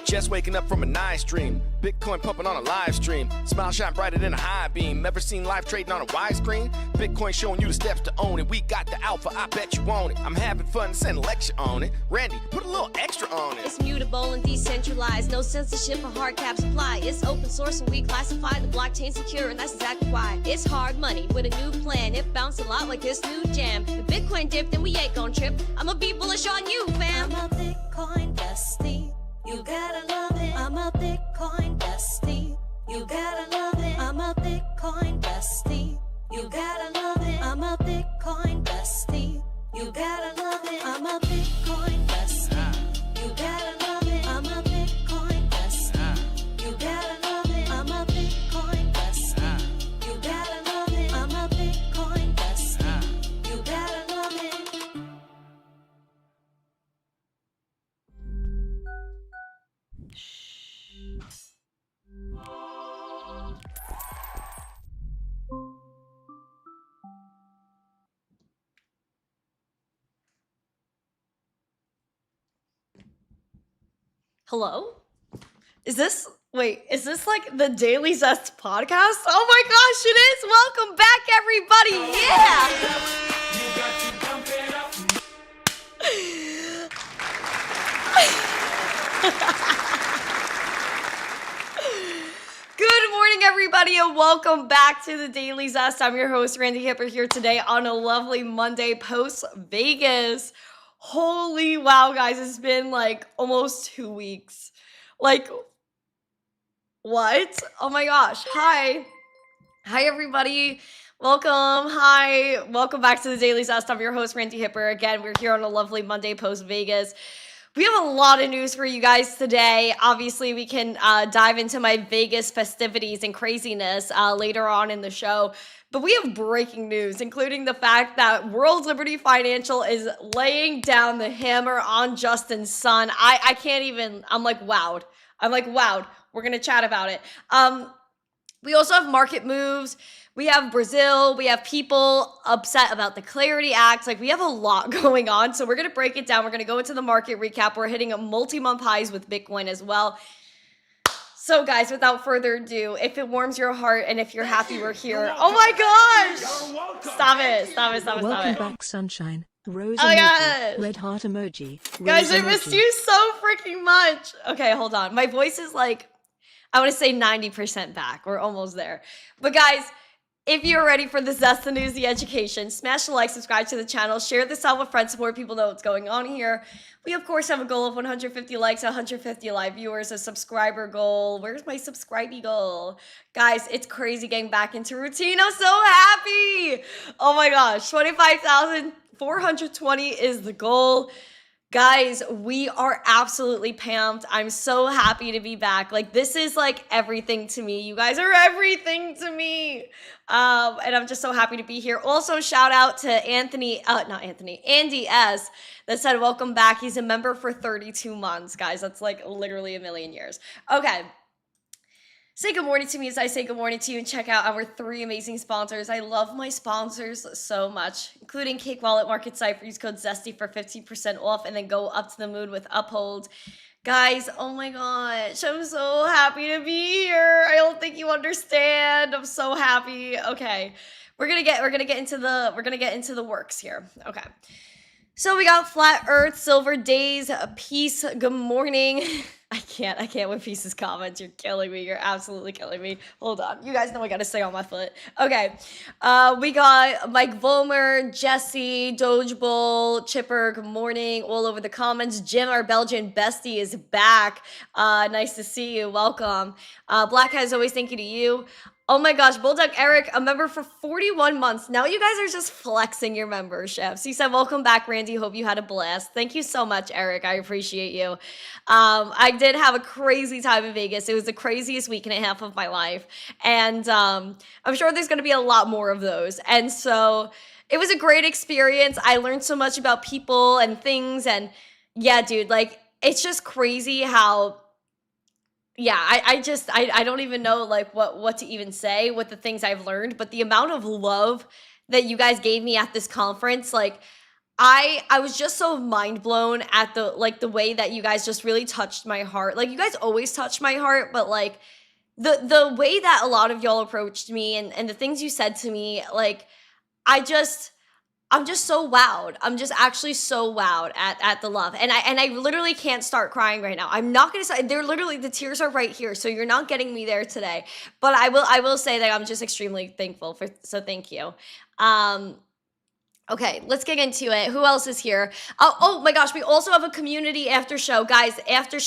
Just waking up from a nice dream. Bitcoin pumping on a live stream. Smile shine brighter than a high beam. Never seen live trading on a widescreen. Bitcoin showing you the steps to own it. We got the alpha, I bet you want it. I'm having fun, send a lecture on it. Randy, put a little extra on it. It's mutable and decentralized. No censorship or hard cap supply. It's open source and we classify the blockchain secure, and that's exactly why. It's hard money with a new plan. It bounced a lot like this new jam. If Bitcoin dipped, then we ain't gon' trip. I'ma be bullish on you, fam. I'm a Bitcoin bestie. You gotta love it. I'm a Bitcoin bestie. You gotta love it. I'm a Bitcoin bestie. You gotta love it. I'm a Bitcoin bestie. You gotta love it. I'm a Bitcoin bestie. You gotta love it. I'm a Bitcoin bestie. You gotta love it. I'm a Bitcoin bestie. You gotta love it. I'm a Bitcoin bestie. You gotta love it. Hello? Is this like the Daily Zest podcast? Oh my gosh, it is! Welcome back, everybody! Yeah! Good morning, everybody, and welcome back to the Daily Zest. I'm your host, Randi Hipper, here today on a lovely Monday post-Vegas. Holy wow, guys, it's been like almost 2 weeks. Like, what? Oh my gosh. Hi, everybody. Welcome. Hi. Welcome back to the Daily Zest. I'm your host, Randi Hipper. Again, we're here on a lovely Monday post-Vegas. We have a lot of news for you guys today. Obviously, we can dive into my Vegas festivities and craziness later on in the show. But we have breaking news, including the fact that World Liberty Financial is laying down the hammer on Justin's son. I can't even, I'm like wowed. We're going to chat about it. We also have market moves. We have Brazil. We have people upset about the Clarity Act. Like, we have a lot going on. So we're going to break it down. We're going to go into the market recap. We're hitting a multi-month highs with Bitcoin as well. So guys, without further ado, if it warms your heart and if you're happy we're here. Oh my gosh! Stop it. Welcome back, sunshine. Rose Oh emoji, yes! red heart emoji. Guys, I rose missed emoji. you so freaking much. Okay, hold on. My voice is like, I want to say 90% back. We're almost there. But guys, if you're ready for the Zest, the news, the education, smash the like, subscribe to the channel, share this out with friends, support people know what's going on here. We, of course, have a goal of 150 likes, 150 live viewers, a subscriber goal. Where's my subscribey goal? Guys, it's crazy getting back into routine. I'm so happy. Oh my gosh, 25,420 is the goal. Guys, we are absolutely pumped. I'm so happy to be back. Like, this is like everything to me. You guys are everything to me. And I'm just so happy to be here. Also, shout out to Andy S. that said, welcome back. He's a member for 32 months, guys. That's like literally a million years. Okay. Say good morning to me as I say good morning to you, and check out our 3 amazing sponsors. I love my sponsors so much, including Cake Wallet, Market Cipher. Use code ZESTY for 15% off, and then go up to the moon with Uphold. Guys, oh my gosh, I'm so happy to be here. I don't think you understand. I'm so happy. Okay, we're gonna get into the works here. Okay. So we got Flat Earth, Silver Days, Peace, good morning. I can't with Peace's comments. You're killing me. You're absolutely killing me. Hold on. You guys know I gotta stay on my foot. Okay. We got Mike Vollmer, Jesse, Doge Bull, Chipper, good morning. All over the comments. Jim, our Belgian bestie, is back. Nice to see you. Welcome. Black Hat, as always, thank you to you. Oh my gosh, Bulldog Eric, a member for 41 months. Now you guys are just flexing your memberships. He said, welcome back, Randy. Hope you had a blast. Thank you so much, Eric. I appreciate you. I did have a crazy time in Vegas. It was the craziest week and a half of my life. And I'm sure there's going to be a lot more of those. And so it was a great experience. I learned so much about people and things. And yeah, dude, like, it's just crazy how... Yeah, I don't even know like what to even say with the things I've learned, but the amount of love that you guys gave me at this conference, like, I was just so mind blown at the way that you guys just really touched my heart. Like, you guys always touch my heart, but like the way that a lot of y'all approached me and the things you said to me, like, I'm just so wowed. I'm just actually so wowed at the love. And I literally can't start crying right now. I'm not gonna say, they're literally, the tears are right here. So you're not getting me there today. But I will say that I'm just extremely thankful so thank you. Okay, let's get into it. Who else is here? Oh my gosh, we also have a community after show. Guys, after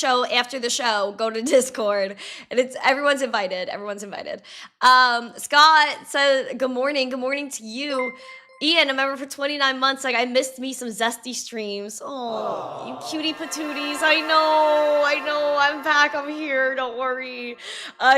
the show, go to Discord. And everyone's invited. Everyone's invited. Scott said, good morning. Good morning to you. Ian, a member for 29 months. Like, I missed me some zesty streams. Oh, you cutie patooties. I know. I'm back. I'm here. Don't worry.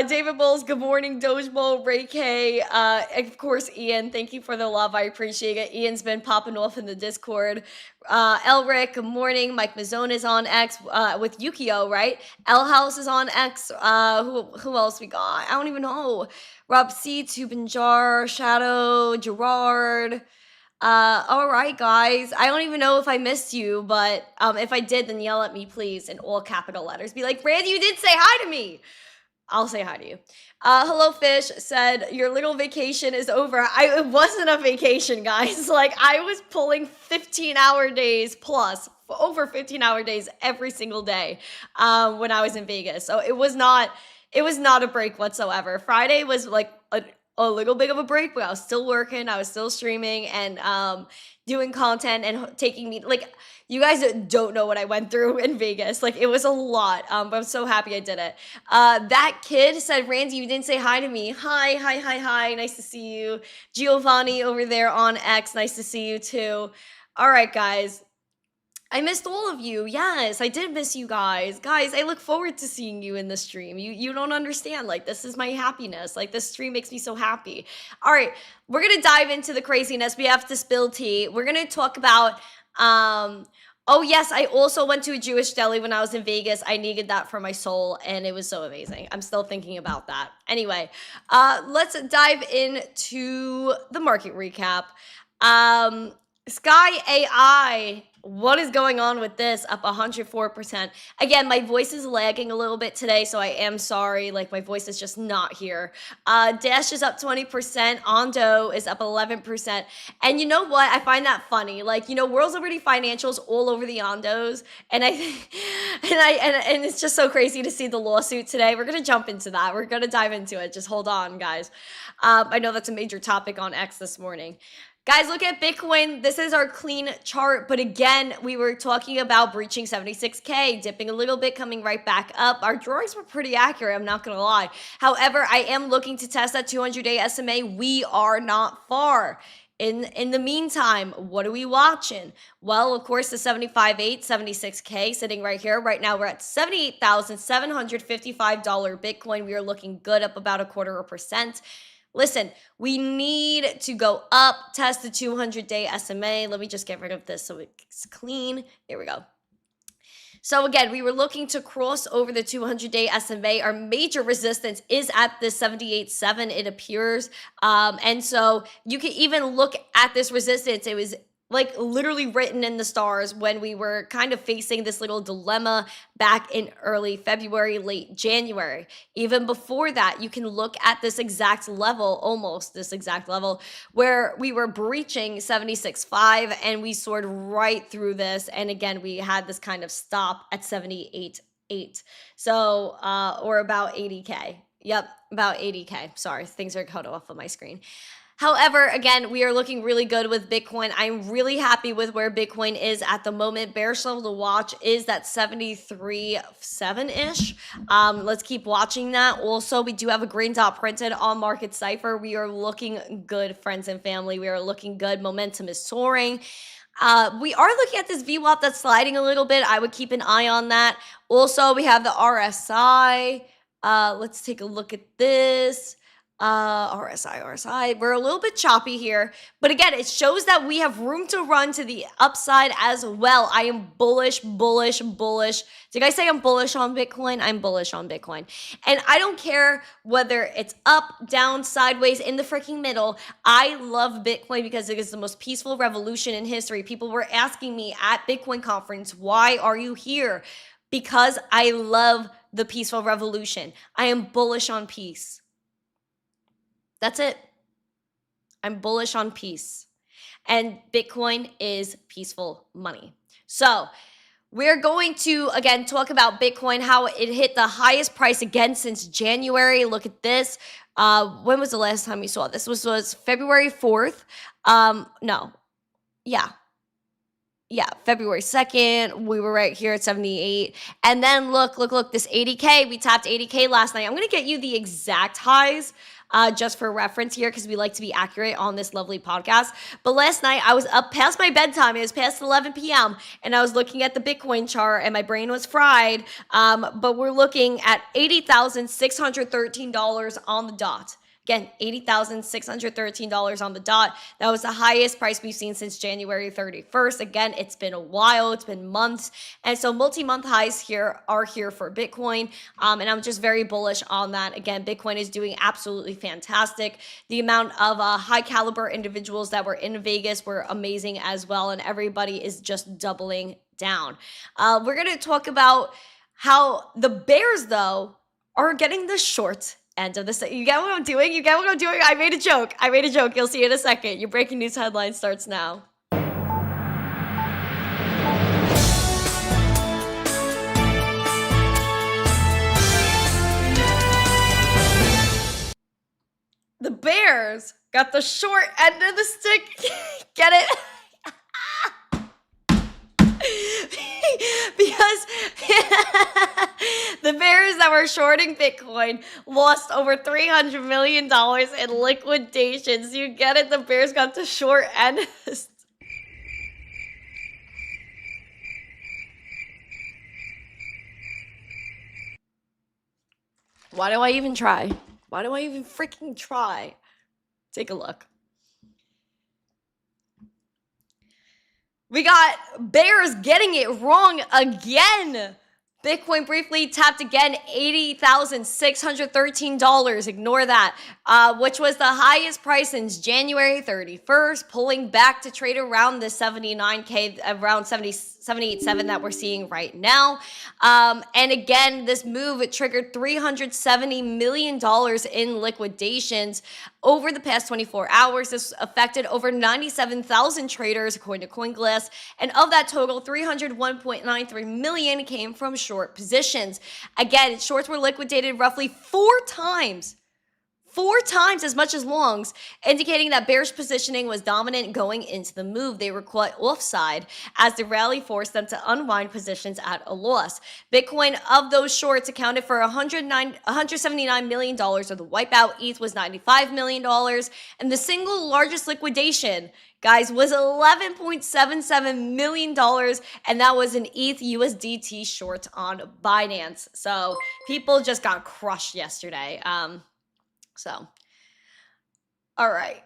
David Bowles, good morning. Doge Bowl, Ray K. Of course, Ian, thank you for the love. I appreciate it. Ian's been popping off in the Discord. Elric, good morning. Mike Mazzone is on X with Yukio, right? L House is on X. Who else we got? I don't even know. Rob C, Tubanjar, Shadow, Gerard. All right, guys. I don't even know if I missed you, but if I did, then yell at me, please, in all capital letters. Be like, Randy, you did say hi to me. I'll say hi to you. Hello Fish said, your little vacation is over. It wasn't a vacation, guys. Like, I was pulling 15-hour days plus, over 15-hour days every single day when I was in Vegas. So it was not a break whatsoever. Friday was like a little bit of a break, but I was still working. I was still streaming and doing content and taking me, like, you guys don't know what I went through in Vegas. Like, it was a lot, but I'm so happy I did it. That kid said, Randy, you didn't say hi to me. Hi. Nice to see you. Giovanni over there on X. Nice to see you too. All right, guys. I missed all of you. Yes, I did miss you guys. Guys, I look forward to seeing you in the stream. You don't understand. Like, this is my happiness. Like, this stream makes me so happy. All right, we're going to dive into the craziness. We have to spill tea. We're going to talk about, oh yes, I also went to a Jewish deli when I was in Vegas. I needed that for my soul, and it was so amazing. I'm still thinking about that. Anyway, let's dive into the market recap. Sky AI, what is going on with this? Up 104%. Again, my voice is lagging a little bit today, so I am sorry. Like, my voice is just not here. Dash is up 20%. Ondo is up 11%. And you know what? I find that funny. Like, you know, World's Liberty Financials all over the Ondos. And and it's just so crazy to see the lawsuit today. We're going to jump into that. We're going to dive into it. Just hold on, guys. I know that's a major topic on X this morning. Guys, look at Bitcoin. This is our clean chart. But again, we were talking about breaching 76K, dipping a little bit, coming right back up. Our drawings were pretty accurate, I'm not going to lie. However, I am looking to test that 200-day SMA. We are not far. In the meantime, what are we watching? Well, of course, the 75.8, 76K sitting right here. Right now, we're at $78,755 Bitcoin. We are looking good, up about 0.25%. Listen, we need to go up, test the 200-day SMA. Let me just get rid of this so it's clean. There we go. So again, we were looking to cross over the 200-day SMA. Our major resistance is at the 78.7, it appears. And so you can even look at this resistance. It was like literally written in the stars when we were kind of facing this little dilemma back in early February, late January. Even before that, you can look at this exact level, almost this exact level, where we were breaching 76.5 and we soared right through this. And again, we had this kind of stop at 78.8. So, or about 80K. Yep, about 80K. Sorry, things are cut off on my screen. However, again, we are looking really good with Bitcoin. I'm really happy with where Bitcoin is at the moment. Bearish level to watch is that 73.7-ish. Let's keep watching that. Also, we do have a green dot printed on market Cipher. We are looking good, friends and family. We are looking good. Momentum is soaring. We are looking at this VWAP that's sliding a little bit. I would keep an eye on that. Also, we have the RSI. Let's take a look at this. RSI. We're a little bit choppy here, but again, it shows that we have room to run to the upside as well. I am bullish. Did I say I'm bullish on Bitcoin? I'm bullish on Bitcoin. And I don't care whether it's up, down, sideways, in the freaking middle. I love Bitcoin because it is the most peaceful revolution in history. People were asking me at Bitcoin conference, why are you here? Because I love the peaceful revolution. I am bullish on peace. That's it. I'm bullish on peace. And Bitcoin is peaceful money. So we're going to, again, talk about Bitcoin, how it hit the highest price again since January. Look at this. When was the last time we saw this? This was February 4th. February 2nd, we were right here at 78. And then look, this 80K, we tapped 80K last night. I'm going to get you the exact highs just for reference here because we like to be accurate on this lovely podcast. But last night, I was up past my bedtime. It was past 11 p.m. And I was looking at the Bitcoin chart and my brain was fried. But we're looking at $80,613 on the dot. Again, $80,613 on the dot. That was the highest price we've seen since January 31st. Again, it's been a while. It's been months. And so multi-month highs here are here for Bitcoin. And I'm just very bullish on that. Again, Bitcoin is doing absolutely fantastic. The amount of high caliber individuals that were in Vegas were amazing as well. And everybody is just doubling down. We're going to talk about how the bears, though, are getting the short end of this. You get what I'm doing? I made a joke. You'll see in a second. Your breaking news headline starts now. The bears got the short end of the stick. Get it? Because the bears that were shorting Bitcoin lost over $300 million in liquidations. You get it? The bears got the short end. Why do I even try? Why do I even freaking try? Take a look. We got bears getting it wrong again. Bitcoin briefly tapped again, $80,613. Ignore that, which was the highest price since January 31st, pulling back to trade around the 79K, around 78.7 that we're seeing right now. And again, this move triggered $370 million in liquidations over the past 24 hours. This affected over 97,000 traders, according to CoinGlass. And of that total, 301.93 million came from short positions. Again, shorts were liquidated roughly four times as much as longs, indicating that bearish positioning was dominant going into the move. They were caught offside as the rally forced them to unwind positions at a loss. Bitcoin, of those shorts, accounted for $179 million of the wipeout. ETH was $95 million. And the single largest liquidation, guys, was $11.77 million. And that was an ETH USDT short on Binance. So people just got crushed yesterday. All right.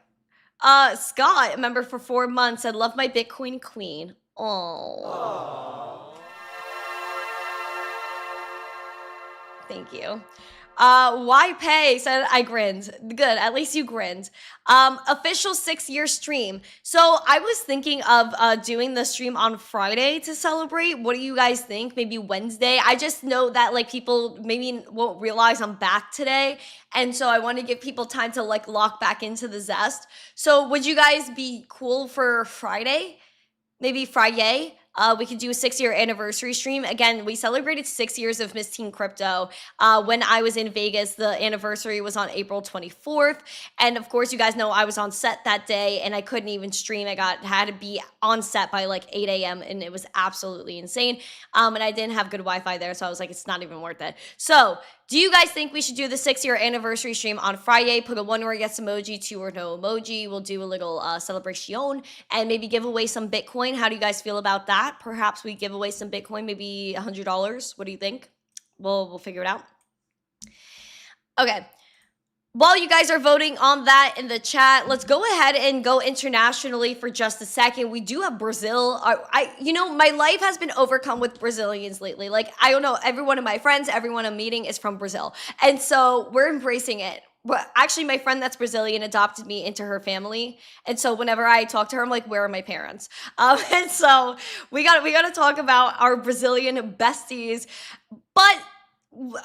Scott, a member for 4 months, said, love my Bitcoin queen. Oh. Thank you. Why pay? Said I grinned. Good. At least you grinned. Official 6-year stream. So I was thinking of doing the stream on Friday to celebrate. What do you guys think? Maybe Wednesday. I just know that like people maybe won't realize I'm back today. And so I want to give people time to like lock back into the Zest. So would you guys be cool for Friday? Maybe Friday? We could do a 6-year anniversary stream. Again, we celebrated 6 years of missteencrypto. When I was in Vegas, the anniversary was on April 24th. And of course, you guys know I was on set that day and I couldn't even stream. Had to be on set by like 8 a.m. and it was absolutely insane. And I didn't have good Wi-Fi there, so I was like, it's not even worth it. So do you guys think we should do the 6-year anniversary stream on Friday? Put a 1 or yes emoji, 2 or no emoji. We'll do a little celebration and maybe give away some Bitcoin. How do you guys feel about that? Perhaps we give away some Bitcoin, maybe $100. What do you think? We'll figure it out. Okay. While you guys are voting on that in the chat, let's go ahead and go internationally for just a second. We do have Brazil. My life has been overcome with Brazilians lately. Like, I don't know, every one of my friends, everyone I'm meeting is from Brazil. And so we're embracing it. But actually, my friend that's Brazilian adopted me into her family. And so whenever I talk to her, I'm like, where are my parents? And so we got to talk about our Brazilian besties. But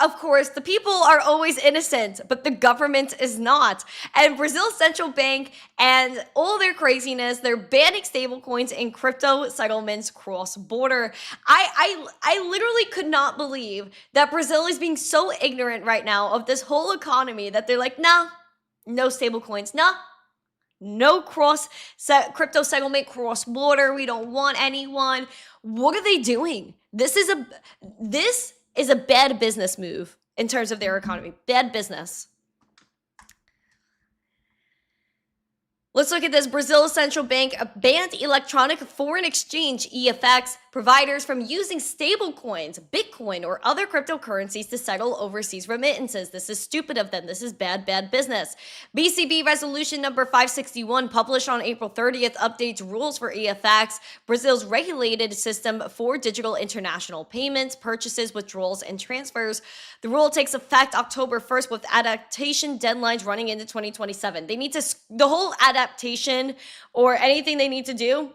of course, the people are always innocent, but the government is not. And Brazil's central bank and all their craziness, they're banning stablecoins and crypto settlements cross-border. I literally could not believe that Brazil is being so ignorant right now of this whole economy that they're like, nah, no stablecoins, nah. No crypto settlement cross-border. We don't want anyone. What are they doing? This is a bad business move in terms of their economy. Bad business. Let's look at this. Brazil's central bank banned electronic foreign exchange (EFX) providers from using stablecoins, Bitcoin, or other cryptocurrencies to settle overseas remittances. This is stupid of them. This is bad business. BCB resolution number 561, published on April 30th, updates rules for EFX, Brazil's regulated system for digital international payments, purchases, withdrawals, and transfers. The rule takes effect October 1st with adaptation deadlines running into 2027. They need to, the whole adaptation or anything they need to do,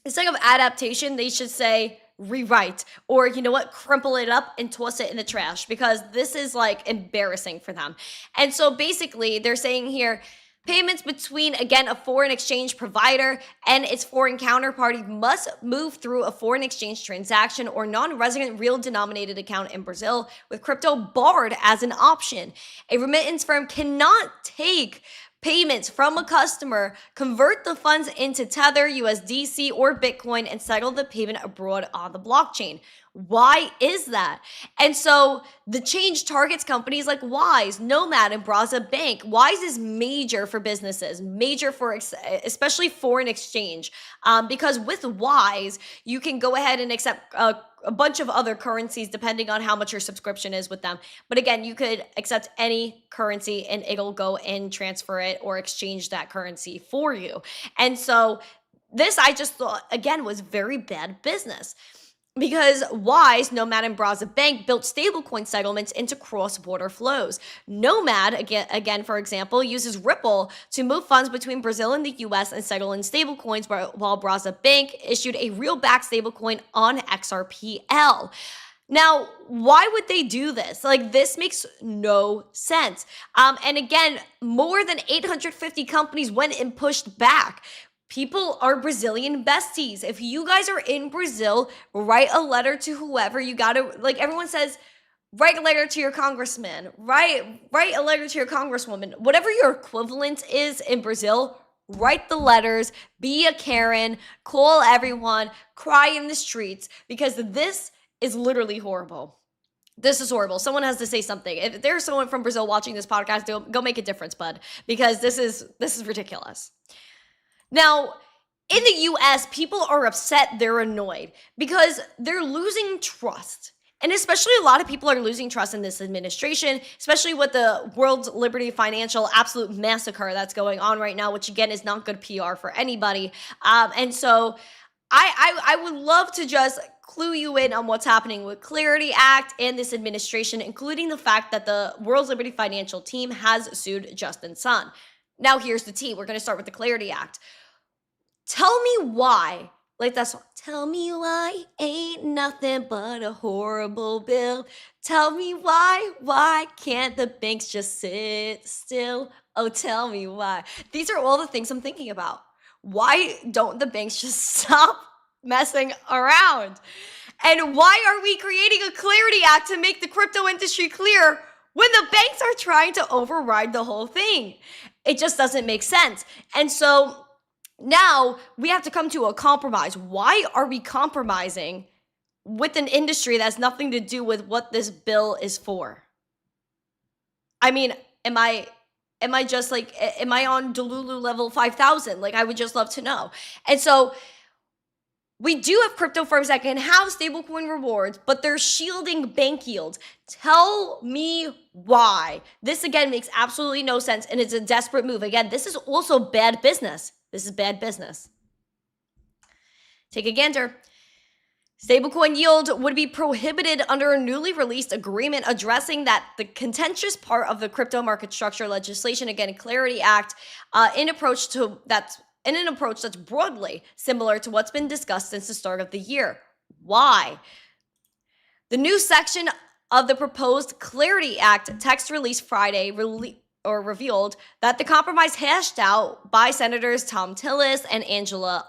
instead of adaptation, they should say rewrite, or you know what, crumple it up and toss it in the trash, because this is like embarrassing for them. And so basically they're saying here, payments between, again, a foreign exchange provider and its foreign counterparty must move through a foreign exchange transaction or non-resident real denominated account in Brazil, with crypto barred as an option. A remittance firm cannot take payments from a customer, convert the funds into Tether, USDC, or Bitcoin, and settle the payment abroad on the blockchain. Why is that? And so the change targets companies like Wise, Nomad, and Braza Bank. Wise is major for businesses, major for especially foreign exchange, because with Wise, you can go ahead and accept a bunch of other currencies depending on how much your subscription is with them. But again, you could accept any currency and it'll go and transfer it or exchange that currency for you. And so this, I just thought, again, was very bad business. Because Wise, Nomad, and Braza Bank built stablecoin settlements into cross-border flows. Nomad, again, for example, uses Ripple to move funds between Brazil and the US and settle in stablecoins, while Braza Bank issued a real-backed stablecoin on XRPL. Now, why would they do this? Like, this makes no sense. And again, more than 850 companies went and pushed back. People are Brazilian besties. If you guys are in Brazil, write a letter to whoever. You gotta, like everyone says, write a letter to your congressman, write a letter to your congresswoman. Whatever your equivalent is in Brazil, write the letters, be a Karen, call everyone, cry in the streets, because this is literally horrible. This is horrible. Someone has to say something. If there's someone from Brazil watching this podcast, go make a difference, bud, because this is ridiculous. Now, in the US, people are upset, they're annoyed, because they're losing trust. And especially a lot of people are losing trust in this administration, especially with the World Liberty Financial absolute massacre that's going on right now, which again is not good PR for anybody. And so I would love to just clue you in on what's happening with Clarity Act and this administration, including the fact that the World Liberty Financial team has sued Justin Sun. Now here's the tea. We're going to start with the Clarity Act. Tell me why, like that song, tell me why ain't nothing but a horrible bill. Tell me why can't the banks just sit still? Oh, tell me why. These are all the things I'm thinking about. Why don't the banks just stop messing around? And why are we creating a Clarity Act to make the crypto industry clear when the banks are trying to override the whole thing? It just doesn't make sense. And so now we have to come to a compromise. Why are we compromising with an industry that has nothing to do with what this bill is for? I mean, am I just like, am I on Delulu level 5,000? Like, I would just love to know. And so We do have crypto firms that can have stablecoin rewards, but they're shielding bank yields. Tell me why. This again makes absolutely no sense, and it's a desperate move. Again, this is also bad business. This is bad business. Take a gander. Stablecoin yield would be prohibited under a newly released agreement addressing that the contentious part of the crypto market structure legislation, again, Clarity Act, in an approach that's broadly similar to what's been discussed since the start of the year. Why? The new section of the proposed Clarity Act text released Friday revealed that the compromise hashed out by Senators Tom Tillis and Angela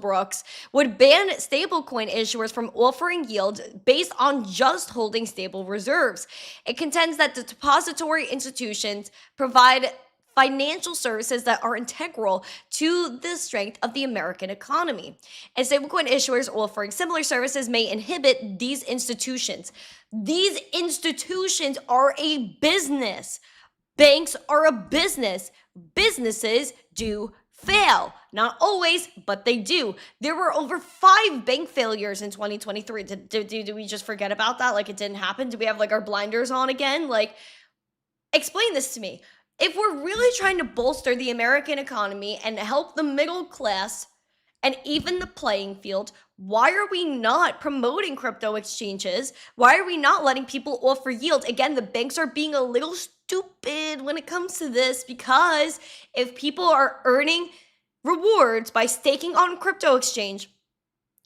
Brooks would ban stablecoin issuers from offering yield based on just holding stable reserves. It contends that the depository institutions provide financial services that are integral to the strength of the American economy. And stablecoin issuers offering similar services may inhibit these institutions. These institutions are a business. Banks are a business. Businesses do fail. Not always, but they do. There were over 5 bank failures in 2023. Did we just forget about that? Like it didn't happen? Do we have like our blinders on again? Like, explain this to me. If we're really trying to bolster the American economy and help the middle class and even the playing field, why are we not promoting crypto exchanges? Why are we not letting people offer yield? Again, the banks are being a little stupid when it comes to this, because if people are earning rewards by staking on crypto exchange,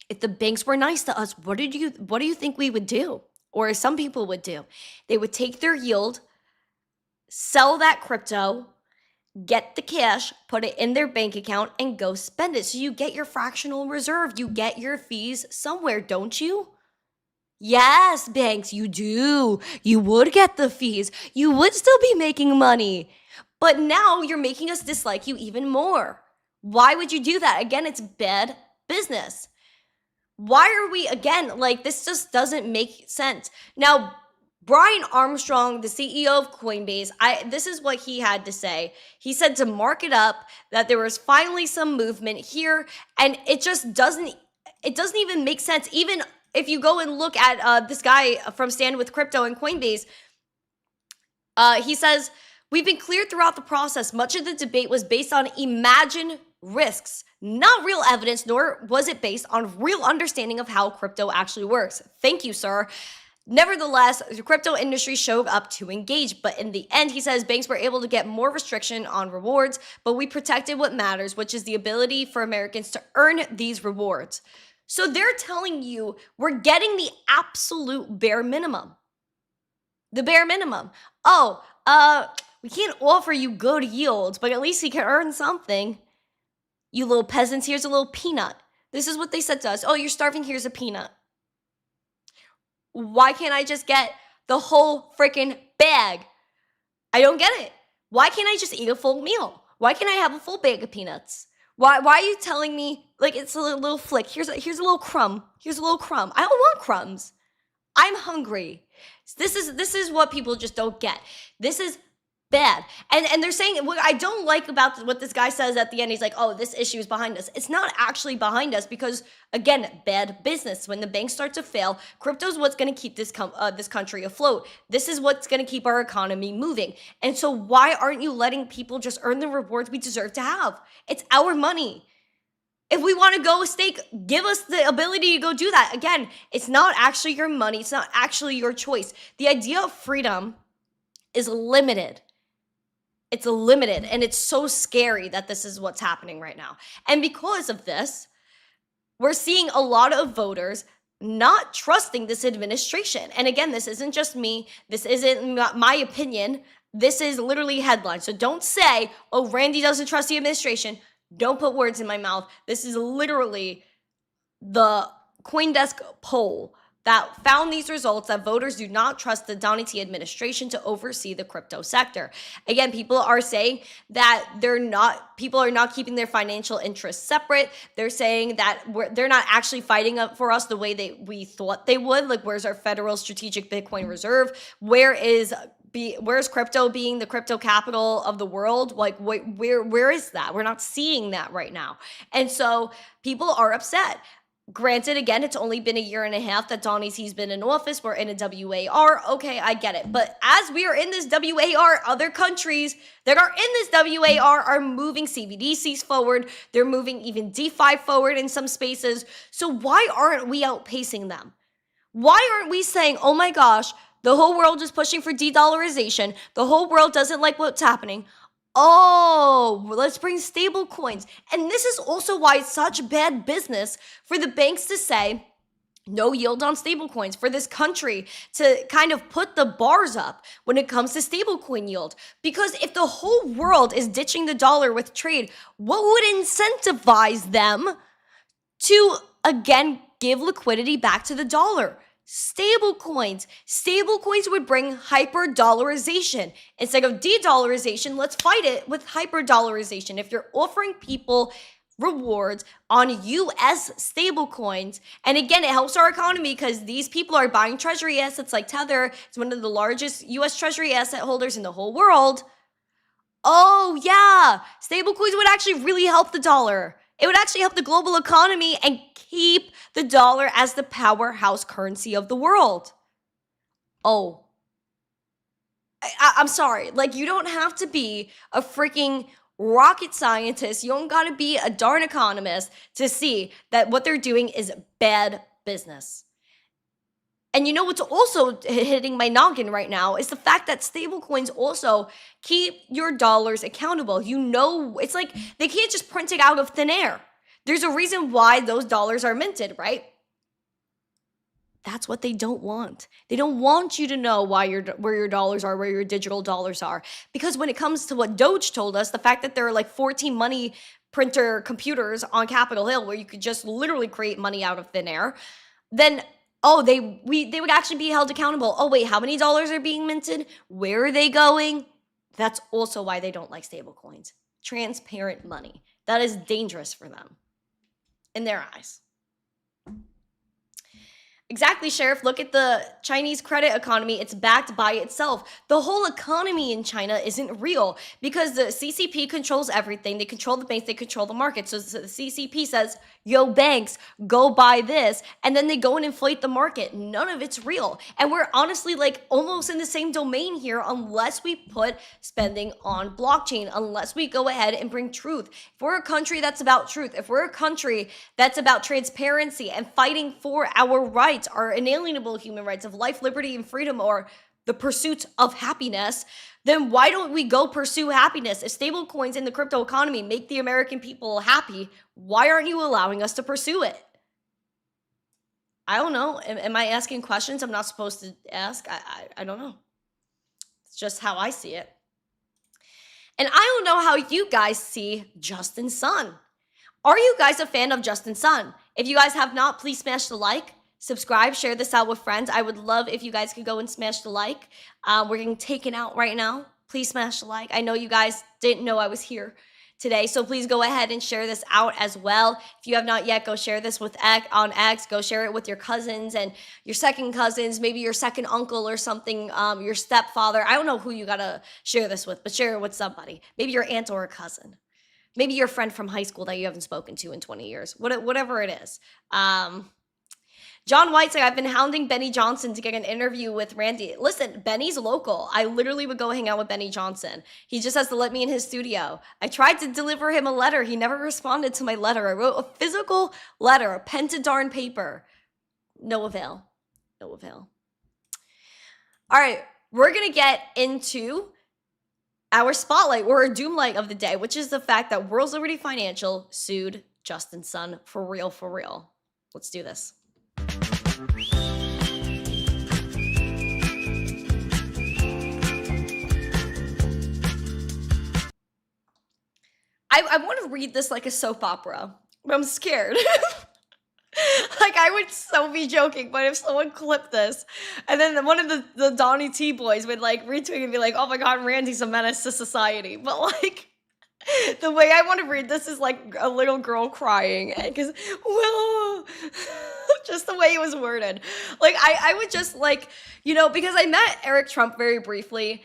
if the banks were nice to us, what do you think we would do? Or some people would do? They would take their yield, sell that crypto, get the cash, put it in their bank account, and go spend it. So you get your fractional reserve. You get your fees somewhere, don't you? Yes, banks, you do. You would get the fees. You would still be making money. But now you're making us dislike you even more. Why would you do that? Again, it's bad business. Why are we, again, like, this just doesn't make sense. Now, Brian Armstrong, the CEO of Coinbase, this is what he had to say. He said to mark it up, that there was finally some movement here, and it just doesn't even make sense. Even if you go and look at this guy from Stand With Crypto and Coinbase, he says, we've been clear throughout the process. Much of the debate was based on imagined risks, not real evidence, nor was it based on real understanding of how crypto actually works. Thank you, sir. Nevertheless, the crypto industry showed up to engage, but in the end, he says, banks were able to get more restriction on rewards, but we protected what matters, which is the ability for Americans to earn these rewards. So they're telling you we're getting the absolute bare minimum. The bare minimum. Oh, we can't offer you good yields, but at least you can earn something. You little peasants, here's a little peanut. This is what they said to us. Oh, you're starving, here's a peanut. Why can't I just get the whole freaking bag? I don't get it. Why can't I just eat a full meal? Why can't I have a full bag of peanuts? Why are you telling me like it's a little flick? Here's a little crumb. Here's a little crumb. I don't want crumbs. I'm hungry. This is what people just don't get. This is bad. And they're saying, what I don't like about what this guy says at the end, he's like, oh, this issue is behind us. It's not actually behind us because, again, bad business. When the banks start to fail, crypto is what's going to keep this country afloat. This is what's going to keep our economy moving. And so why aren't you letting people just earn the rewards we deserve to have? It's our money. If we want to go stake, give us the ability to go do that. Again, it's not actually your money. It's not actually your choice. The idea of freedom is limited. It's limited, and it's so scary that this is what's happening right now. And because of this, we're seeing a lot of voters not trusting this administration. And again, this isn't just me. This isn't my opinion. This is literally headlines. So don't say, oh, Randi doesn't trust the administration. Don't put words in my mouth. This is literally the CoinDesk poll that found these results, that voters do not trust the Donny T administration to oversee the crypto sector. Again, people are saying that people are not keeping their financial interests separate. They're saying that they're not actually fighting up for us the way we thought they would. Like, where's our federal strategic Bitcoin reserve? Where's crypto being the crypto capital of the world? Like, where is that? We're not seeing that right now. And so people are upset. Granted, again, it's only been a year and a half that Donnie's been in office. We're in a WAR. Okay, I get it. But as we are in this WAR, other countries that are in this WAR are moving CBDCs forward. They're moving even DeFi forward in some spaces. So why aren't we outpacing them? Why aren't we saying, oh my gosh, the whole world is pushing for de-dollarization. The whole world doesn't like what's happening. Oh, let's bring stable coins. And this is also why it's such bad business for the banks to say no yield on stable coins, for this country to kind of put the bars up when it comes to stable coin yield. Because if the whole world is ditching the dollar with trade, what would incentivize them to, again, give liquidity back to the dollar? Stable coins. Stable coins would bring hyper-dollarization. Instead of de-dollarization, let's fight it with hyper-dollarization. If you're offering people rewards on US stable coins, and again, it helps our economy because these people are buying treasury assets like Tether. It's one of the largest US treasury asset holders in the whole world. Oh yeah, stable coins would actually really help the dollar. It would actually help the global economy and keep the dollar as the powerhouse currency of the world. Oh, I'm sorry. Like, you don't have to be a freaking rocket scientist. You don't got to be a darn economist to see that what they're doing is bad business. And you know what's also hitting my noggin right now is the fact that stablecoins also keep your dollars accountable. You know, it's like they can't just print it out of thin air. There's a reason why those dollars are minted, right? That's what they don't want. They don't want you to know where your dollars are, where your digital dollars are. Because when it comes to what DOGE told us, the fact that there are like 14 money printer computers on Capitol Hill where you could just literally create money out of thin air, then they would actually be held accountable. Oh wait, how many dollars are being minted? Where are they going? That's also why they don't like stablecoins. Transparent money. That is dangerous for them in their eyes. Exactly, Sheriff. Look at the Chinese credit economy. It's backed by itself. The whole economy in China isn't real because the CCP controls everything. They control the banks. They control the market. So the CCP says, yo, banks, go buy this. And then they go and inflate the market. None of it's real. And we're honestly like almost in the same domain here unless we put spending on blockchain, unless we go ahead and bring truth. If we're a country that's about truth, if we're a country that's about transparency and fighting for our rights, our inalienable human rights of life, liberty, and freedom, or the pursuit of happiness, then why don't we go pursue happiness? If stable coins in the crypto economy make the American people happy, why aren't you allowing us to pursue it? I don't know. Am I asking questions I'm not supposed to ask? I don't know. It's just how I see it. And I don't know how you guys see Justin Sun. Are you guys a fan of Justin Sun? If you guys have not, please smash the like. Subscribe, share this out with friends. I would love if you guys could go and smash the like. We're getting taken out right now. Please smash the like. I know you guys didn't know I was here today, so please go ahead and share this out as well. If you have not yet, go share this with on X. Go share it with your cousins and your second cousins, maybe your second uncle or something, your stepfather. I don't know who you gotta share this with, but share it with somebody. Maybe your aunt or a cousin. Maybe your friend from high school that you haven't spoken to in 20 years. Whatever it is. John White said, I've been hounding Benny Johnson to get an interview with Randy. Listen, Benny's local. I literally would go hang out with Benny Johnson. He just has to let me in his studio. I tried to deliver him a letter. He never responded to my letter. I wrote a physical letter, a pen to darn paper. No avail. No avail. All right, we're going to get into our spotlight or a doomlight of the day, which is the fact that World's Liberty Financial sued Justin Sun for real, for real. Let's do this. I want to read this like a soap opera, but I'm scared. Like, I would so be joking, but if someone clipped this, and then one of the Donnie T boys would like retweet and be like, oh my god, Randy's a menace to society. But like, the way I want to read this is like a little girl crying, because, well, just the way it was worded. Like, I would just like, you know, because I met Eric Trump very briefly,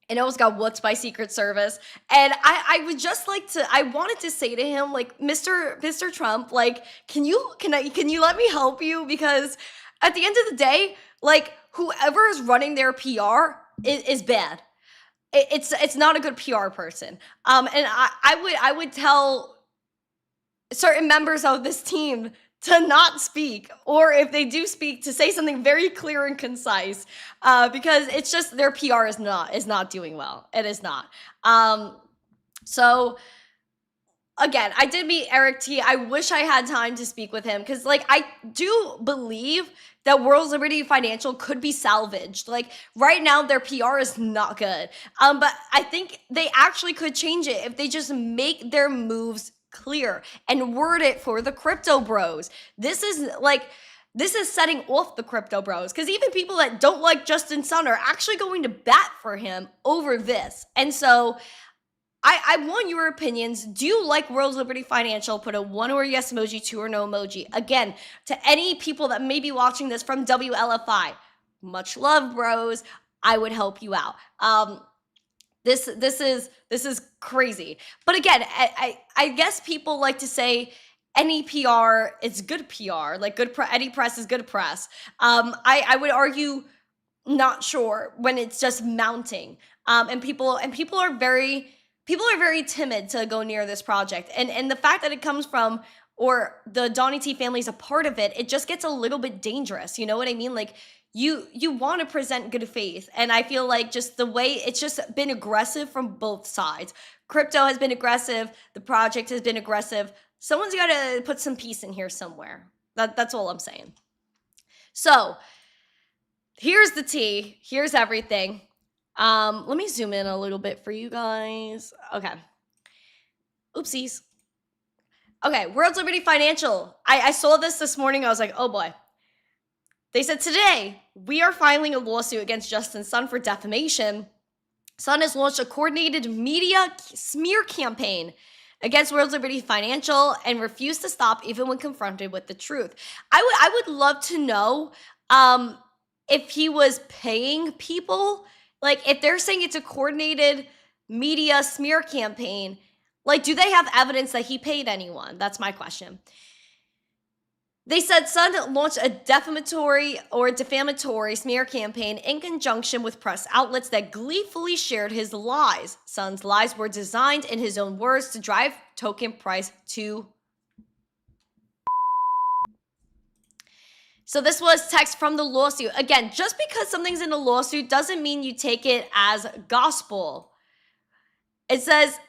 and almost got whooped by Secret Service. And I would just like to, I wanted to say to him, like, Mr. Trump, like, can you let me help you? Because at the end of the day, like, whoever is running their PR is bad. It's not a good PR person. And I would tell certain members of this team to not speak, or if they do speak, to say something very clear and concise, because it's just their PR is not doing well. It is not. So again, I did meet Eric T. I wish I had time to speak with him, because like I do believe that World Liberty Financial could be salvaged. Like right now, their PR is not good. But I think they actually could change it if they just make their moves clear and word it for the crypto bros. This is setting off the crypto bros, because even people that don't like Justin Sun are actually going to bat for him over this. And so I want your opinions. Do you like World Liberty Financial? Put a 1 or yes emoji, 2 or no emoji. Again, to any people that may be watching this from WLFI, much love, bros. I would help you out. This is crazy. But again, I guess people like to say any PR is good PR. Like any press is good press. I would argue not sure when it's just mounting. And people are very timid to go near this project. And the fact that it comes from, or the Donnie T family is a part of it, it just gets a little bit dangerous. You know what I mean? Like you want to present good faith. And I feel like just the way it's just been aggressive from both sides. Crypto has been aggressive. The project has been aggressive. Someone's got to put some peace in here somewhere. That's all I'm saying. So here's the tea. Here's everything. Let me zoom in a little bit for you guys. Okay. Oopsies. Okay, World Liberty Financial. I saw this morning. I was like, oh boy. They said, today, we are filing a lawsuit against Justin Sun for defamation. Sun has launched a coordinated media smear campaign against World Liberty Financial and refused to stop even when confronted with the truth. I would love to know if he was paying people. Like, if they're saying it's a coordinated media smear campaign, like, do they have evidence that he paid anyone? That's my question. They said Sun launched a defamatory smear campaign in conjunction with press outlets that gleefully shared his lies. Sun's lies were designed, in his own words, to drive token price to... So this was text from the lawsuit. Again, just because something's in a lawsuit doesn't mean you take it as gospel. It says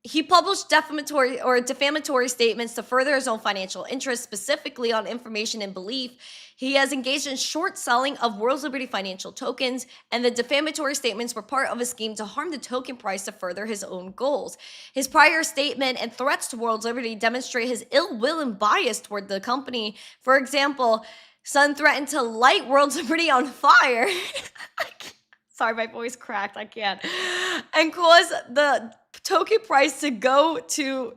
he published defamatory statements to further his own financial interests, specifically on information and belief. He has engaged in short selling of World Liberty Financial tokens, and the defamatory statements were part of a scheme to harm the token price to further his own goals. His prior statement and threats to World Liberty demonstrate his ill will and bias toward the company. For example, Sun threatened to light World Liberty on fire. Sorry, my voice cracked. I can't. And cause the token price to go to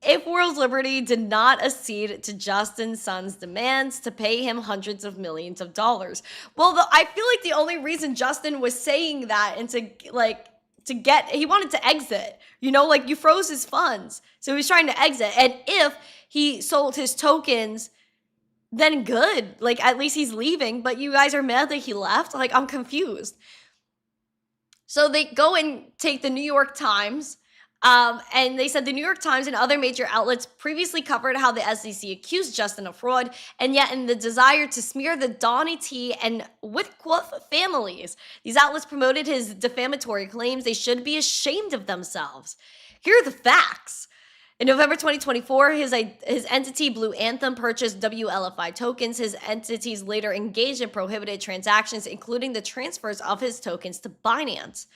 if World Liberty did not accede to Justin Sun's demands to pay him hundreds of millions of dollars. Well, I feel like the only reason Justin was saying that and he wanted to exit. You know, like, you froze his funds. So he was trying to exit. And if he sold his tokens, then good. Like, at least he's leaving. But you guys are mad that he left? Like, I'm confused. So they go and take the New York Times. And they said the New York Times and other major outlets previously covered how the SEC accused Justin of fraud. And yet, in the desire to smear the Donnie T and Whitcliffe families, these outlets promoted his defamatory claims. They should be ashamed of themselves. Here are the facts. In November 2024, his entity Blue Anthem purchased WLFI tokens. His entities later engaged in prohibited transactions, including the transfers of his tokens to Binance.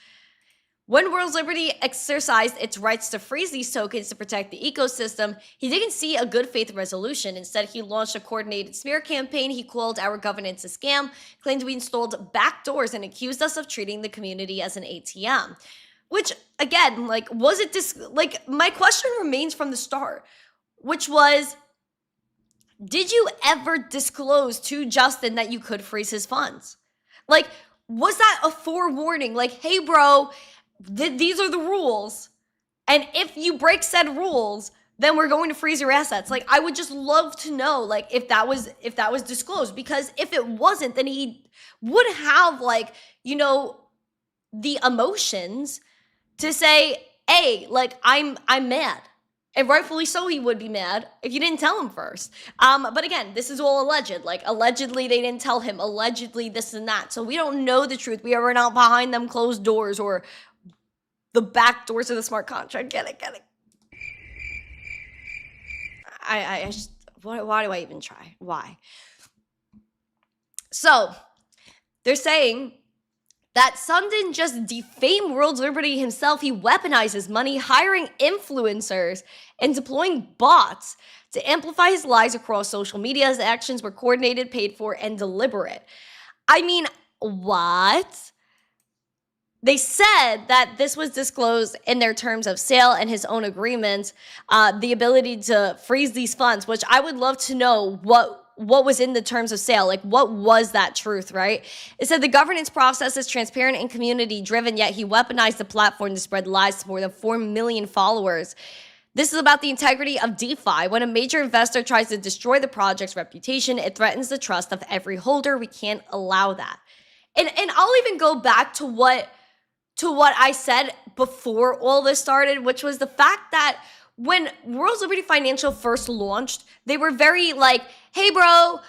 When World Liberty exercised its rights to freeze these tokens to protect the ecosystem, he didn't see a good faith resolution. Instead, he launched a coordinated smear campaign. He called our governance a scam, claimed we installed backdoors, and accused us of treating the community as an ATM. Which, again, like, was it my question remains from the start, which was, did you ever disclose to Justin that you could freeze his funds? Like, was that a forewarning? Like, hey, bro, these are the rules. And if you break said rules, then we're going to freeze your assets. Like, I would just love to know, like, if that was disclosed, because if it wasn't, then he would have, like, you know, the emotions to say, hey, like, I'm mad. And rightfully so, he would be mad if you didn't tell him first. But again, this is all alleged. Like, allegedly, they didn't tell him. Allegedly, this and that. So we don't know the truth. We are not behind them closed doors or the back doors of the smart contract. Get it. I just, why do I even try? Why? So, they're saying that Sun didn't just defame World's Liberty himself, he weaponizes money, hiring influencers and deploying bots to amplify his lies across social media. His actions were coordinated, paid for, and deliberate. I mean, what? They said that this was disclosed in their terms of sale and his own agreement, the ability to freeze these funds, which I would love to know what was in the terms of sale. Like, what was that truth, right? It said the governance process is transparent and community driven, yet he weaponized the platform to spread lies to more than 4 million followers. This is about the integrity of DeFi. When a major investor tries to destroy the project's reputation, it threatens the trust of every holder. We can't allow that. And I'll even go back to what I said before all this started, which was the fact that when World's Liberty Financial first launched, they were very like, hey, bro,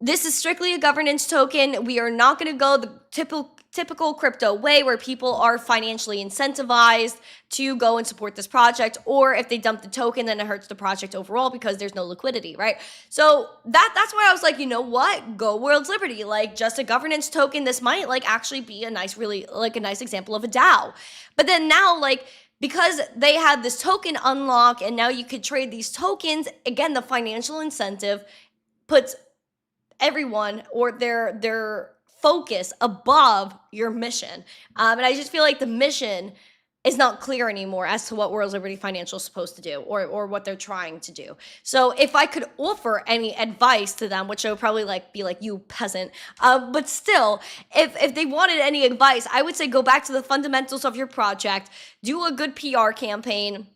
this is strictly a governance token. We are not going to go the typical crypto way where people are financially incentivized to go and support this project. Or if they dump the token, then it hurts the project overall because there's no liquidity, right? So that's why I was like, you know what? Go World's Liberty. Like, just a governance token. This might like actually be a nice, really like a nice example of a DAO. But then now, like, because they had this token unlock and now you could trade these tokens, again, the financial incentive puts everyone or their focus above your mission. And I just feel like the mission is not clear anymore as to what World Liberty Financial is supposed to do or what they're trying to do. So if I could offer any advice to them, which I would probably be like, you peasant, but still, if they wanted any advice, I would say go back to the fundamentals of your project, do a good PR campaign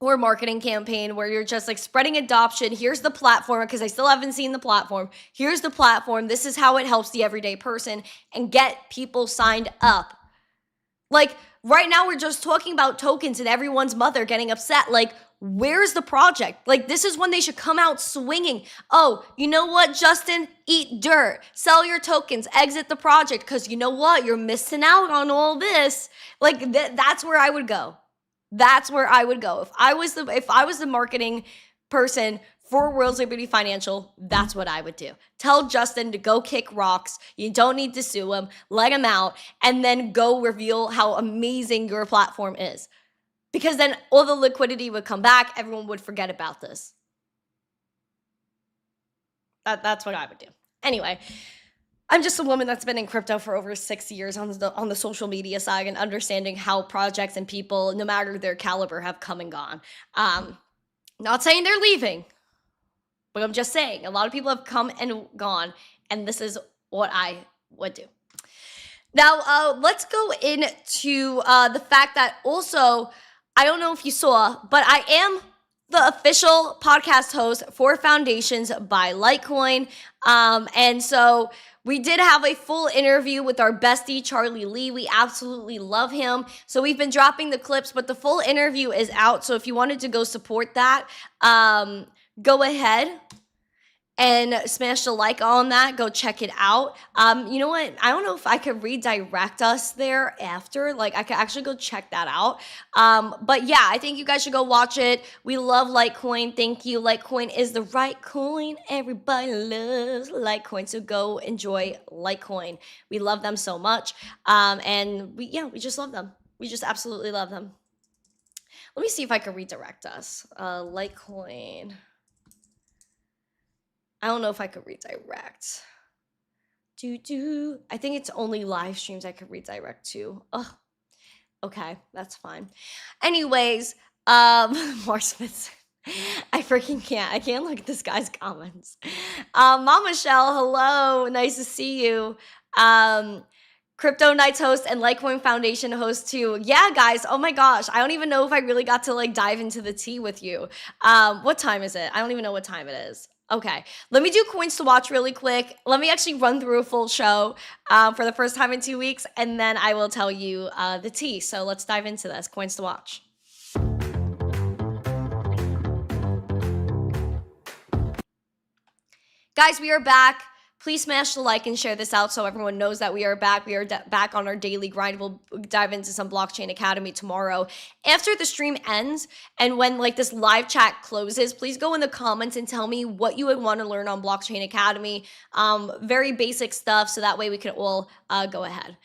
or marketing campaign where you're just like spreading adoption. Here's the platform, because I still haven't seen the platform. Here's the platform. This is how it helps the everyday person, and get people signed up. Like, right now we're just talking about tokens and everyone's mother getting upset. Like, where's the project? Like, this is when they should come out swinging. Oh, you know what, Justin? Eat dirt. Sell your tokens. Exit the project, because you know what? You're missing out on all this. Like, that's where I would go. That's where I would go. If I was the marketing person for World Liberty Financial, that's what I would do. Tell Justin to go kick rocks. You don't need to sue him. Let him out, and then go reveal how amazing your platform is. Because then all the liquidity would come back. Everyone would forget about this. That's what I would do. Anyway, I'm just a woman that's been in crypto for over 6 years on the social media side, and understanding how projects and people, no matter their caliber, have come and gone. Not saying they're leaving, but I'm just saying a lot of people have come and gone, and this is what I would do. Now, let's go into the fact that also, I don't know if you saw, but I am the official podcast host for Foundations by Litecoin. And so we did have a full interview with our bestie, Charlie Lee. We absolutely love him. So we've been dropping the clips, but the full interview is out. So if you wanted to go support that, go ahead and smash the like on that. Go check it out. You know what? I don't know if I could redirect us there after. Like, I could actually go check that out. But yeah, I think you guys should go watch it. We love Litecoin. Thank you. Litecoin is the right coin. Everybody loves Litecoin. So go enjoy Litecoin. We love them so much. And we just love them. We just absolutely love them. Let me see if I can redirect us. Litecoin. I don't know if I could redirect. I think it's only live streams I could redirect to. Oh, okay, that's fine. Anyways, Marsmith, I freaking can't. I can't look at this guy's comments. Mama Shell, hello, nice to see you. Crypto Nights host and Litecoin Foundation host too. Yeah, guys. Oh my gosh. I don't even know if I really got to like dive into the tea with you. What time is it? I don't even know what time it is. Okay, let me do coins to watch really quick. Let me actually run through a full show for the first time in 2 weeks, and then I will tell you the tea. So let's dive into this. Coins to watch. Guys, we are back. Please smash the like and share this out so everyone knows that we are back. We are back on our daily grind. We'll dive into some Blockchain Academy tomorrow. After the stream ends and when like this live chat closes, please go in the comments and tell me what you would want to learn on Blockchain Academy. Very basic stuff, so that way we can all go ahead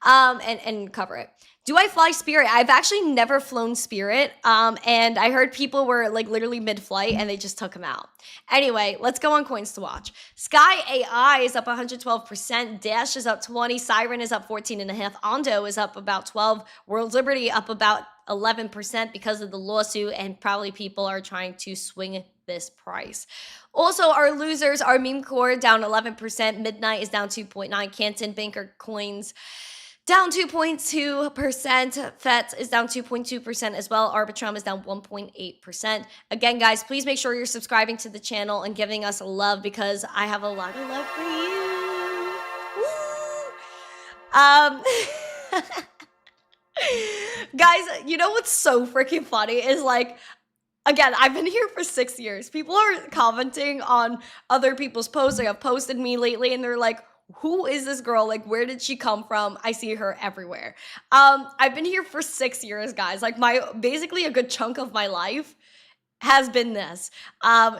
and cover it. Do I fly Spirit? I've actually never flown Spirit, and I heard people were like literally mid-flight and they just took them out. Anyway, let's go on coins to watch. Sky AI is up 112%, Dash is up 20, Siren is up 14.5, Ondo is up about 12, World Liberty up about 11% because of the lawsuit, and probably people are trying to swing this price. Also, our losers are Meme Core down 11%, Midnight is down 2.9, Canton Banker Coins down 2.2%. FET is down 2.2% as well. Arbitrum is down 1.8%. Again, guys, please make sure you're subscribing to the channel and giving us a love because I have a lot of love for you. Guys, you know what's so freaking funny is like, again, I've been here for 6 years. People are commenting on other people's posts. They have posted me lately and they're like, who is this girl? Like, where did she come from? I see her everywhere. I've been here for 6 years, guys. Like, basically a good chunk of my life has been this.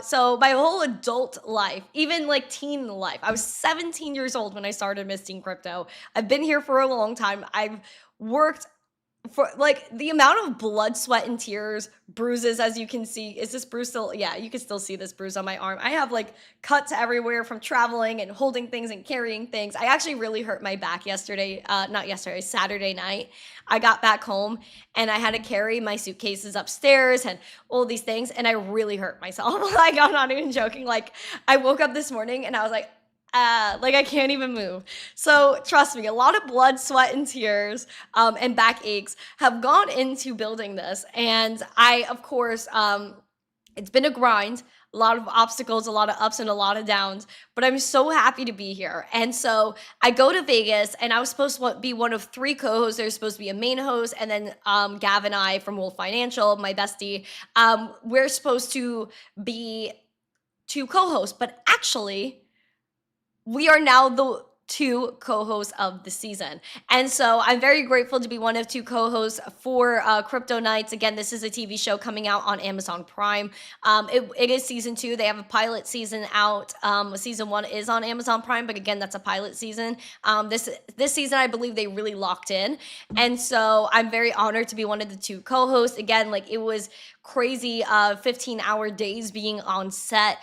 So my whole adult life, even like teen life, I was 17 years old when I started missteencrypto. I've been here for a long time. I've worked for like the amount of blood, sweat, and tears, bruises, as you can see. Is this bruise still? Yeah, you can still see this bruise on my arm. I have like cuts everywhere from traveling and holding things and carrying things. I actually really hurt my back yesterday, Saturday night. I got back home and I had to carry my suitcases upstairs and all these things, and I really hurt myself. Like, I'm not even joking. Like, I woke up this morning and I was like I can't even move. So trust me, a lot of blood, sweat, and tears and back aches have gone into building this. And I, of course, it's been a grind, a lot of obstacles, a lot of ups and a lot of downs, but I'm so happy to be here. And so I go to Vegas and I was supposed to be one of 3 co-hosts. There's supposed to be a main host, and then Gav and I from Wolf Financial, my bestie, we're supposed to be 2 co-hosts, but actually we are now the 2 co-hosts of the season. And so I'm very grateful to be one of 2 co-hosts for Crypto Nights. Again, this is a TV show coming out on Amazon Prime. It is season 2. They have a pilot season out. Season 1 is on Amazon Prime, but again, that's a pilot season. This season, I believe they really locked in. And so I'm very honored to be one of the 2 co-hosts. Again, like, it was crazy 15-hour days being on set.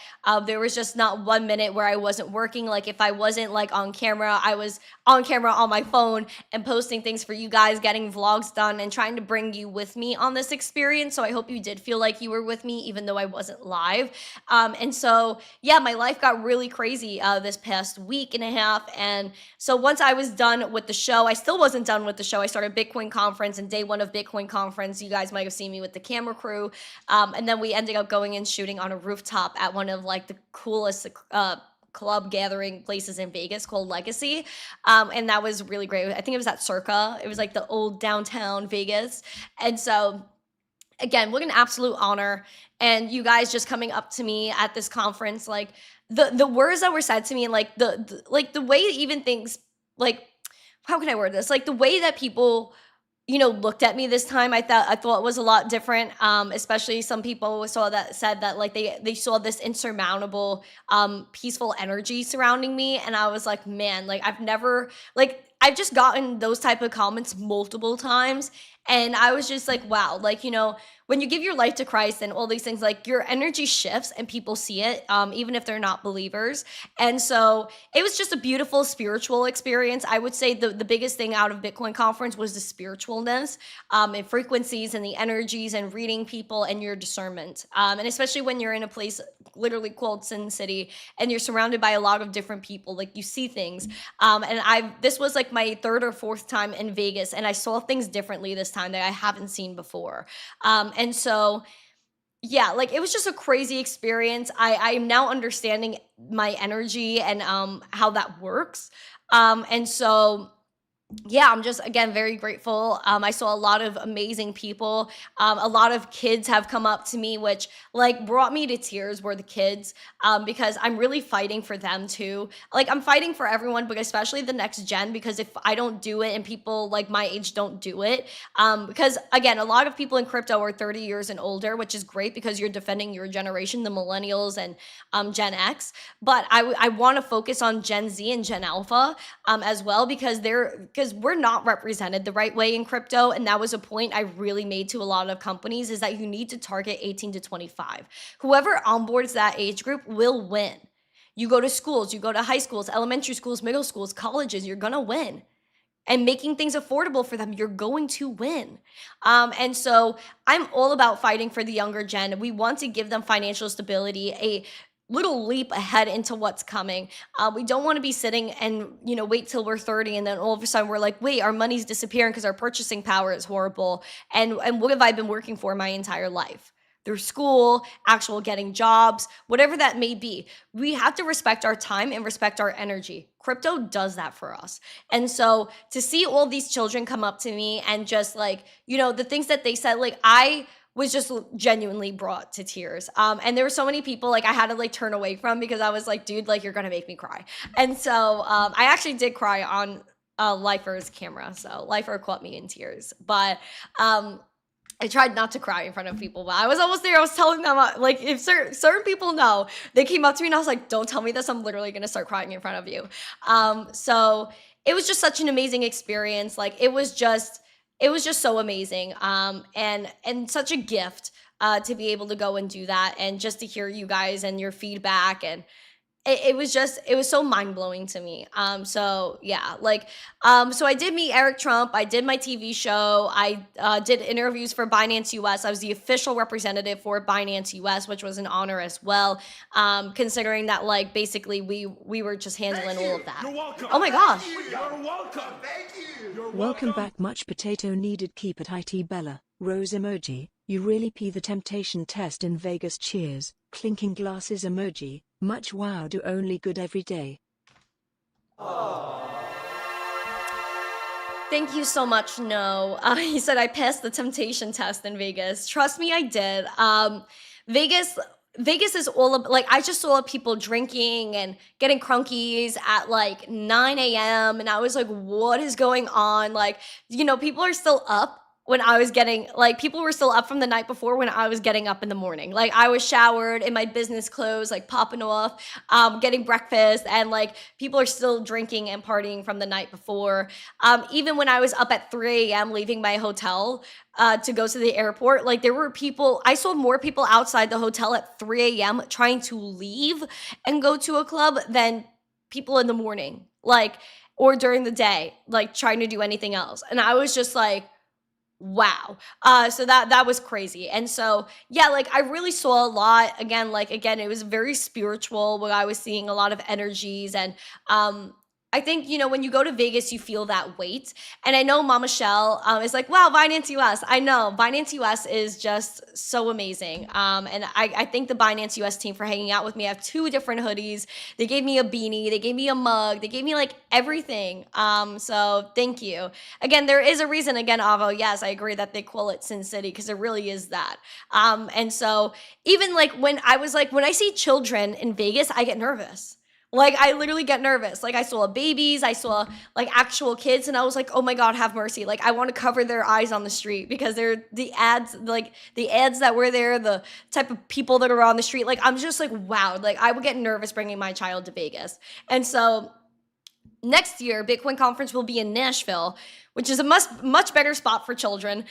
There was just not 1 minute where I wasn't working. Like, if I wasn't like on camera, I was on camera on my phone and posting things for you guys, getting vlogs done, and trying to bring you with me on this experience. So I hope you did feel like you were with me, even though I wasn't live. And so, yeah, my life got really crazy this past week and a half. And so once I was done with the show, I still wasn't done with the show. I started Bitcoin conference, and day 1 of Bitcoin conference, you guys might have seen me with the camera crew. And then we ended up going and shooting on a rooftop at one of like the coolest club gathering places in Vegas called Legacy. And that was really great. I think it was at Circa. It was like the old downtown Vegas. And so again, what an absolute honor. And you guys just coming up to me at this conference, like the words that were said to me, and like the way even things, like, how can I word this? Like, the way that people, you know, looked at me this time, I thought was a lot different. Especially some people said that like they saw this insurmountable, peaceful energy surrounding me, and I was like, man, like I've just gotten those type of comments multiple times, and I was just like, wow, like, you know, when you give your life to Christ and all these things, like, your energy shifts and people see it, even if they're not believers. And so it was just a beautiful spiritual experience. I would say the biggest thing out of Bitcoin conference was the spiritualness, and frequencies and the energies and reading people and your discernment. And especially when you're in a place literally called Sin City, and you're surrounded by a lot of different people. Like, you see things. And this was like my third or fourth time in Vegas, and I saw things differently this time that I haven't seen before. And so yeah, like, it was just a crazy experience. I'm now understanding my energy and how that works. And so yeah, I'm just, again, very grateful. I saw a lot of amazing people. A lot of kids have come up to me, which like brought me to tears, were the kids, because I'm really fighting for them too. Like, I'm fighting for everyone, but especially the next gen, because if I don't do it and people like my age don't do it, because again, a lot of people in crypto are 30 years and older, which is great because you're defending your generation, the millennials and Gen X. But I want to focus on Gen Z and Gen Alpha as well, because we're not represented the right way in crypto. And that was a point I really made to a lot of companies, is that you need to target 18 to 25. Whoever onboards that age group will win. You go to schools, you go to high schools, elementary schools, middle schools, colleges, you're gonna win. And making things affordable for them, you're going to win. And so I'm all about fighting for the younger gen. We want to give them financial stability, a little leap ahead into what's coming. We don't want to be sitting and, wait till we're 30 and then all of a sudden we're like, wait, our money's disappearing because our purchasing power is horrible. And what have I been working for my entire life? Through school, actual getting jobs, whatever that may be. We have to respect our time and respect our energy. Crypto does that for us. And so to see all these children come up to me and just like, the things that they said, like, I was just genuinely brought to tears. And there were so many people like I had to like turn away from, because I was like, dude, like, you're gonna make me cry. And so I actually did cry on Lifer's camera. So Lifer caught me in tears. But I tried not to cry in front of people, but I was almost there. I was telling them, like, if certain people know, they came up to me and I was like, don't tell me this. I'm literally going to start crying in front of you. So it was just such an amazing experience. Like, it was just so amazing. And such a gift to be able to go and do that, and just to hear you guys and your feedback, and it was so mind-blowing to me. So yeah, like, so I did meet Eric Trump. I did my TV show. I did interviews for Binance US. I was the official representative for Binance US, which was an honor as well. Considering that, like, basically we were just handling all of that. You're welcome. Oh my gosh. You're welcome. Thank you. You're Welcome back. Much potato needed. Keep it IT Bella. Rose emoji. You really pee the temptation test in Vegas. Cheers. Clinking glasses emoji. Much wow. Do only good every day. Thank you so much. No, he said I passed the temptation test in Vegas. Trust me, I did. Vegas is all about, like, I just saw people drinking and getting crunkies at like 9 a.m. and I was like, what is going on? Like, people are still up when I was getting, like, people were still up from the night before when I was getting up in the morning. Like, I was showered in my business clothes, like popping off, getting breakfast, and like people are still drinking and partying from the night before. Even when I was up at 3 a.m. leaving my hotel to go to the airport, like, there were people, I saw more people outside the hotel at 3 a.m. trying to leave and go to a club than people in the morning, like, or during the day, like, trying to do anything else. And I was just like, wow. So that was crazy. And so, yeah, like, I really saw a lot. Again, it was very spiritual, where I was seeing a lot of energies. And I think, when you go to Vegas, you feel that weight. And I know Mama Shell is like, wow, Binance US. I know Binance US is just so amazing. And I thank the Binance US team for hanging out with me. I have 2 different hoodies. They gave me a beanie. They gave me a mug. They gave me like everything. So thank you. Again, there is a reason, again, Avo, yes, I agree that they call it Sin City, because it really is that. And so even like when I see children in Vegas, I get nervous. Like, I literally get nervous. Like, I saw babies, I saw like actual kids, and I was like, oh my God, have mercy. Like, I want to cover their eyes on the street, because they're the ads that were there, the type of people that are on the street. Like, I'm just like, wow. Like, I would get nervous bringing my child to Vegas. And so next year, Bitcoin conference will be in Nashville, which is a much better spot for children.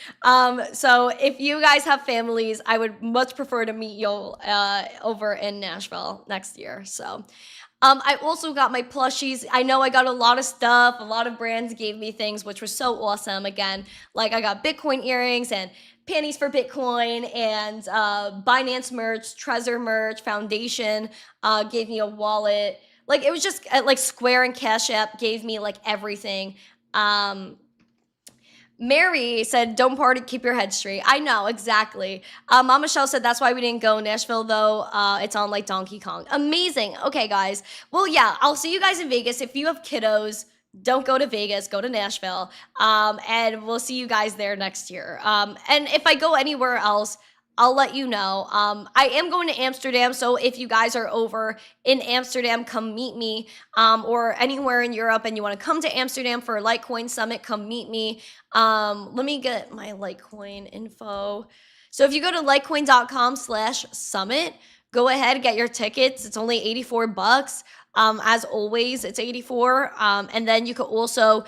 So if you guys have families, I would much prefer to meet you over in Nashville next year. So I also got my plushies. I know I got a lot of stuff. A lot of brands gave me things, which was so awesome. Again, like, I got Bitcoin earrings and panties for Bitcoin and Binance merch, Trezor merch, Foundation gave me a wallet. Like, it was just like Square and Cash App gave me like everything. Mary said, don't party, keep your head straight. I know, exactly. Mama Michelle said, that's why we didn't go. Nashville, though, it's on like Donkey Kong. Amazing. Okay, guys. Well, yeah, I'll see you guys in Vegas. If you have kiddos, don't go to Vegas, go to Nashville. And we'll see you guys there next year. And if I go anywhere else, I'll let you know. I am going to Amsterdam, so if you guys are over in Amsterdam, come meet me. Or anywhere in Europe and you want to come to Amsterdam for a Litecoin Summit, come meet me. Let me get my Litecoin info. So if you go to litecoin.com/summit, go ahead, get your tickets. It's only 84 bucks. As always, it's 84. And then you could also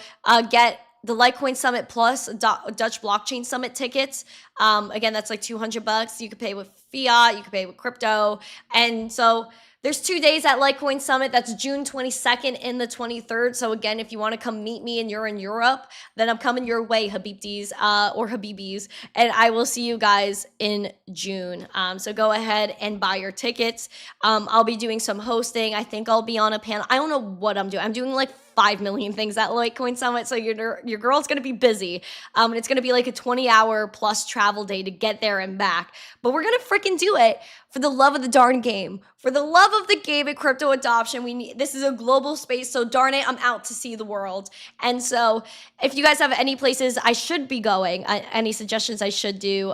get the Litecoin Summit Plus Dutch Blockchain Summit tickets. Again, that's like 200 bucks. You could pay with fiat, you could pay with crypto. And so there's 2 days at Litecoin Summit. That's June 22nd and the 23rd. So again, if you want to come meet me and you're in Europe, then I'm coming your way, Habibtis or Habibis. And I will see you guys in June. So go ahead and buy your tickets. I'll be doing some hosting. I think I'll be on a panel. I don't know what I'm doing. I'm doing like 5 million things at Litecoin Summit, so your girl's gonna be busy. And it's gonna be like a 20-hour plus travel day to get there and back. But we're gonna freaking do it for the love of the darn game. For the love of the game and crypto adoption, this is a global space, so darn it, I'm out to see the world. And so if you guys have any places I should be going, any suggestions I should do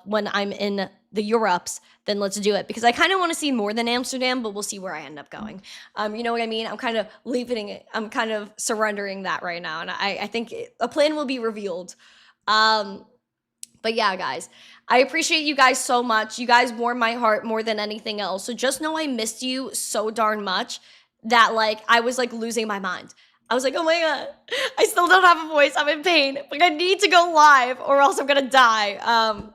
when I'm in the Europes, then let's do it, because I kind of want to see more than Amsterdam, but we'll see where I end up going. You know what I mean? I'm kind of leaving it. I'm kind of surrendering that right now, and I think a plan will be revealed. But yeah, guys, I appreciate you guys so much. You guys warm my heart more than anything else. So just know I missed you so darn much that like I was like losing my mind. I was like, oh my God, I still don't have a voice. I'm in pain. Like, I need to go live or else I'm going to die.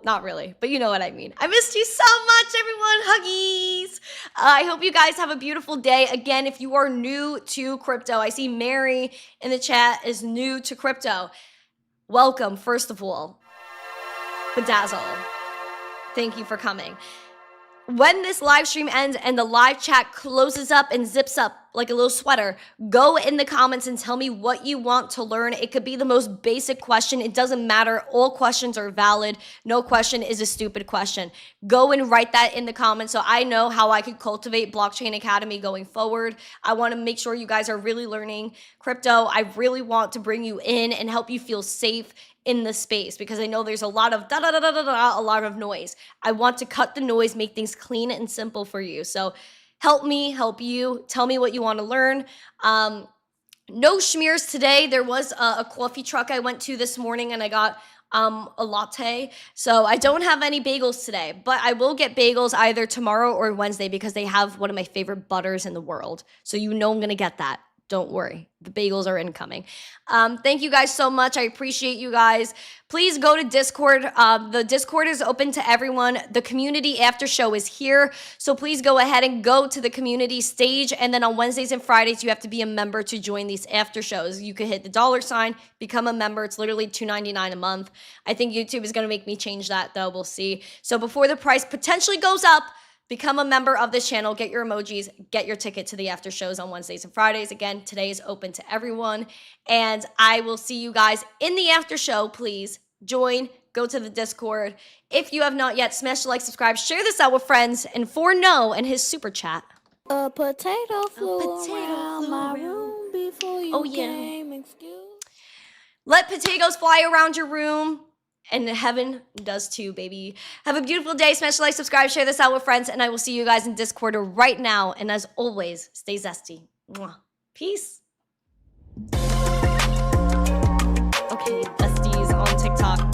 Not really, but you know what I mean. I missed you so much, everyone. Huggies. I hope you guys have a beautiful day. Again, if you are new to crypto, I see Mary in the chat is new to crypto. Welcome, first of all. Bedazzle. Thank you for coming. When this live stream ends and the live chat closes up and zips up like a little sweater, go in the comments and tell me what you want to learn. It could be the most basic question. It doesn't matter. All questions are valid. No question is a stupid question. Go and write that in the comments so I know how I could cultivate Blockchain Academy going forward. I want to make sure you guys are really learning crypto. I really want to bring you in and help you feel safe in the space, because I know there's a lot of a lot of noise. I want to cut the noise, make things clean and simple for you. So help me, help you. Tell me what you want to learn. No schmears today. There was a coffee truck I went to this morning and I got a latte. So I don't have any bagels today, but I will get bagels either tomorrow or Wednesday because they have one of my favorite butters in the world. So you know I'm going to get that. Don't worry. The bagels are incoming. Thank you guys so much. I appreciate you guys. Please go to Discord. The Discord is open to everyone. The community after show is here. So please go ahead and go to the community stage. And then on Wednesdays and Fridays, you have to be a member to join these after shows. You could hit the $, become a member. It's literally $2.99 a month. I think YouTube is going to make me change that, though. We'll see. So before the price potentially goes up, become a member of this channel, get your emojis, get your ticket to the after shows on Wednesdays and Fridays. Again, today is open to everyone. And I will see you guys in the after show. Please join, go to the Discord. If you have not yet, smash the like, subscribe, share this out with friends. And for No and his super chat. A potato flew around my room before you came. Excuse. Let potatoes fly around your room. And heaven does too, baby. Have a beautiful day. Smash the like, subscribe, share this out with friends, and I will see you guys in Discord right now. And as always, stay zesty. Mwah. Peace. Okay, besties on TikTok.